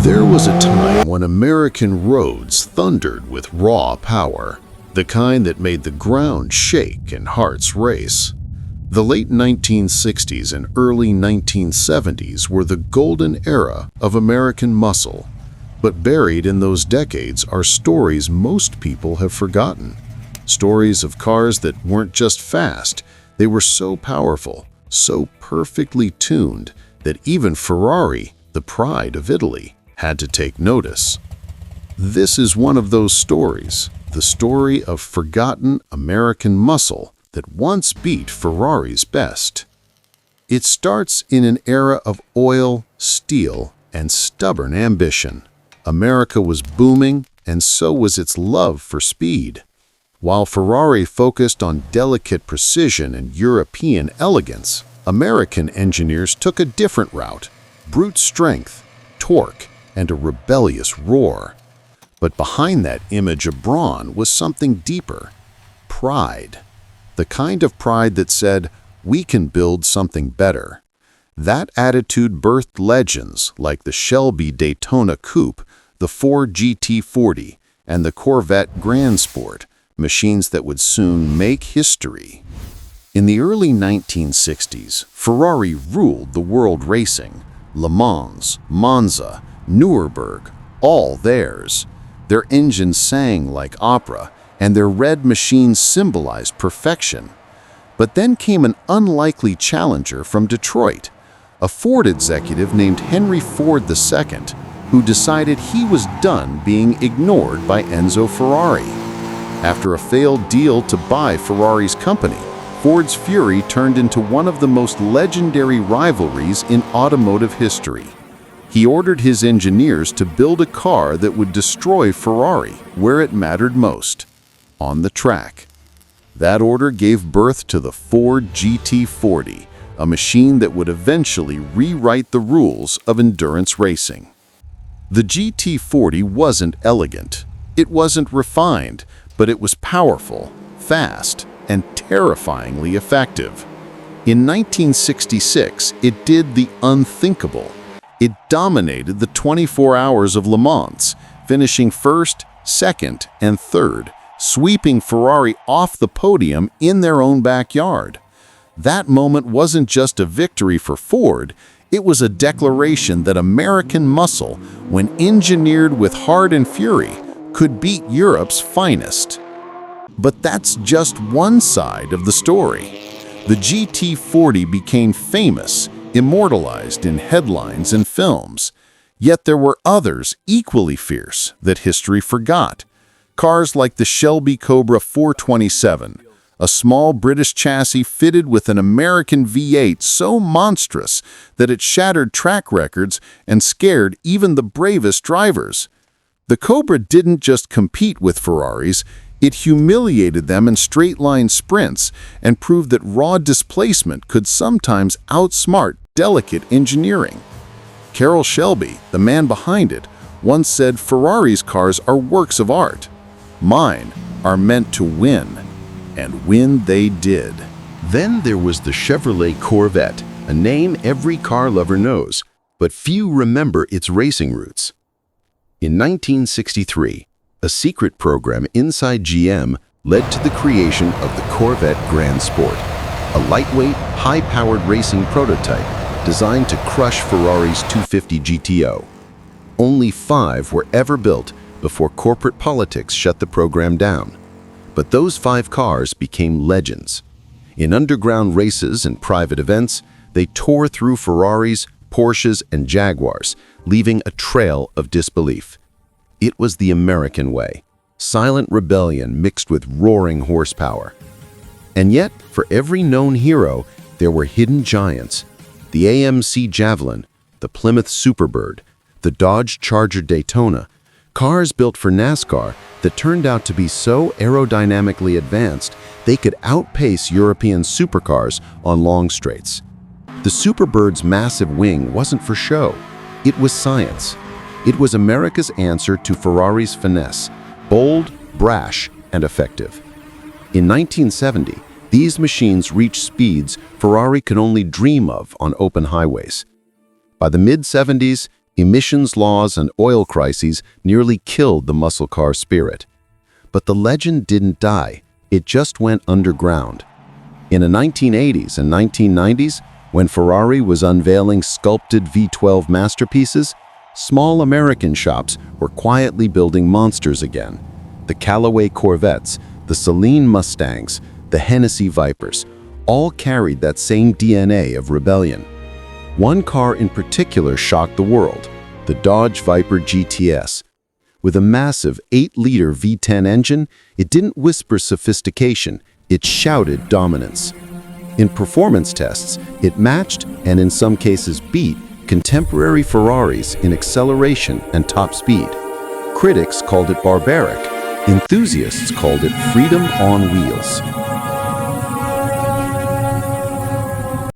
There was a time when American roads thundered with raw power, the kind that made the ground shake and hearts race. The late 1960s and early 1970s were the golden era of American muscle, but buried in those decades are stories most people have forgotten. Stories of cars that weren't just fast, they were so powerful, so perfectly tuned, that even Ferrari, the pride of Italy, had to take notice. This is one of those stories, the story of forgotten American muscle that once beat Ferrari's best. It starts in an era of oil, steel, and stubborn ambition. America was booming, and so was its love for speed. While Ferrari focused on delicate precision and European elegance, American engineers took a different route: brute strength, torque, and a rebellious roar. But behind that image of brawn was something deeper: pride. The kind of pride that said, "We can build something better." That attitude birthed legends like the Shelby Daytona Coupe, the Ford GT40, and the Corvette Grand Sport, machines that would soon make history. In the early 1960s, Ferrari ruled the world racing. Le Mans, Monza, Nuremberg, all theirs. Their engines sang like opera, and their red machines symbolized perfection. But then came an unlikely challenger from Detroit, a Ford executive named Henry Ford II, who decided he was done being ignored by Enzo Ferrari. After a failed deal to buy Ferrari's company, Ford's fury turned into one of the most legendary rivalries in automotive history. He ordered his engineers to build a car that would destroy Ferrari where it mattered most: on the track. That order gave birth to the Ford GT40, a machine that would eventually rewrite the rules of endurance racing. The GT40 wasn't elegant, it wasn't refined, but it was powerful, fast, and terrifyingly effective. In 1966, it did the unthinkable. It dominated the 24 hours of Le Mans, finishing first, second, and third, sweeping Ferrari off the podium in their own backyard. That moment wasn't just a victory for Ford, it was a declaration that American muscle, when engineered with heart and fury, could beat Europe's finest. But that's just one side of the story. The GT40 became famous, immortalized in headlines and films. Yet there were others equally fierce that history forgot. Cars like the Shelby Cobra 427, a small British chassis fitted with an American V8 so monstrous that it shattered track records and scared even the bravest drivers. The Cobra didn't just compete with Ferraris, it humiliated them in straight-line sprints and proved that raw displacement could sometimes outsmart delicate engineering. Carroll Shelby, the man behind it, once said Ferrari's cars are works of art. Mine are meant to win. And win they did. Then there was the Chevrolet Corvette, a name every car lover knows, but few remember its racing roots. In 1963, a secret program inside GM led to the creation of the Corvette Grand Sport, a lightweight, high-powered racing prototype designed to crush Ferrari's 250 GTO. Only 5 were ever built before corporate politics shut the program down. But those 5 cars became legends. In underground races and private events, they tore through Ferraris, Porsches, and Jaguars, leaving a trail of disbelief. It was the American way, silent rebellion mixed with roaring horsepower. And yet, for every known hero, there were hidden giants: the AMC Javelin, the Plymouth Superbird, the Dodge Charger Daytona, cars built for NASCAR that turned out to be so aerodynamically advanced they could outpace European supercars on long straights. The Superbird's massive wing wasn't for show. It was science. It was America's answer to Ferrari's finesse: bold, brash, and effective. In 1970, these machines reached speeds Ferrari could only dream of on open highways. By the mid-70s, Emissions laws and oil crises nearly killed the muscle car spirit. But the legend didn't die, it just went underground. In the 1980s and 1990s, when Ferrari was unveiling sculpted V12 masterpieces, small American shops were quietly building monsters again. The Callaway Corvettes, the Celine Mustangs, the Hennessy Vipers, all carried that same DNA of rebellion. One car in particular shocked the world, the Dodge Viper GTS. With a massive 8-liter V10 engine, it didn't whisper sophistication, it shouted dominance. In performance tests, it matched, and in some cases beat, contemporary Ferraris in acceleration and top speed. Critics called it barbaric, enthusiasts called it freedom on wheels.